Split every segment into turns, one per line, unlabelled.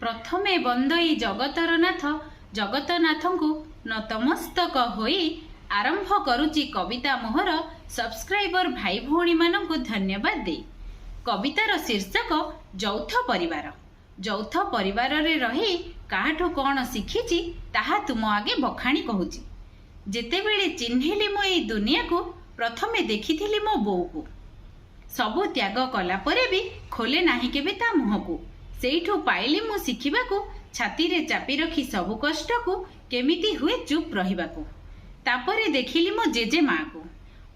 प्रथमे बंदई जगतर नाथ जगतनाथंकु नतमस्तक होई आरंभ करुची कविता मोहर सब्सक्राइबर भाई भौणी मानंकु धन्यवाद दे। कवितार शीर्षक यौथ परिवार। यौथ परिवार रे रही काहाठु कौन शिखिची ताहा तुम आगे बखाणी कहूची। जेतेबेले चिन्हिली मो एई दुनिया को प्रथमे देखिथिली मो बोऊ को। सबु त्याग कला परे भी खोले नाही केबे ता मुह को। सेइठु पाइली मु शिखिबाकू छाती रे चापी रखी सबु कष्ट को केमिति हुए चुप रहिबाकू। तापरे देखिली मो जेजे माँ को।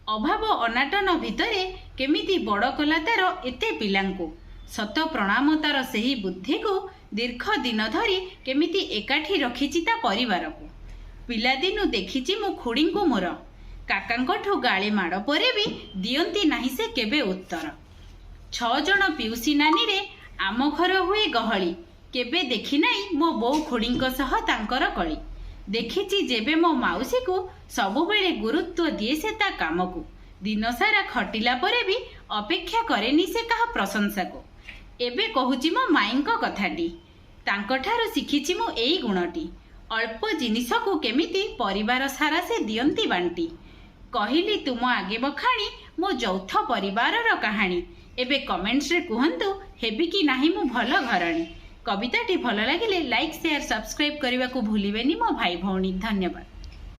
अभाव अनाटन भितरे केमिति बड़ कला तार एते पिलांकू। सत प्रणाम तार सेही बुद्धि को दीर्घ दिन धरी केमिति एकाठी रखिची ता परिवार को। पिलादिनु देखिची मु खुड़ी को मोर काकांठू गाली माड़ परे भी दियंती नाही से केबे उत्तर। 6 जन पिउसी नानी रे आम घर हुए गहली केबे देखी नाई मो बोऊ खुड़ींक सह तांकर कली। देखिची जेबे मो माउसी को सबुबेले गुरुत्व दिए से ता काम को। दिन सारा खटिला परे भी अपेक्षा करेनी से कहा प्रशंसा को। एबे कहूची मो माईंक कथाटी तांकठारु शिखिची मो एई गुणटी। अल्प जिनिस को केमिति परिवार सारा से दियंती बांटी। कहिली तुम आगे बखाणी मो यौथ परिवार कहानी। एबे कमेंट्स रे कुहंतु हेबी कि नाही मु भल घरणी। कविताटी भल लागिले लाइक शेयर सब्सक्राइब करने को भूलिबेनी मो भाई भौणी। धन्यवाद।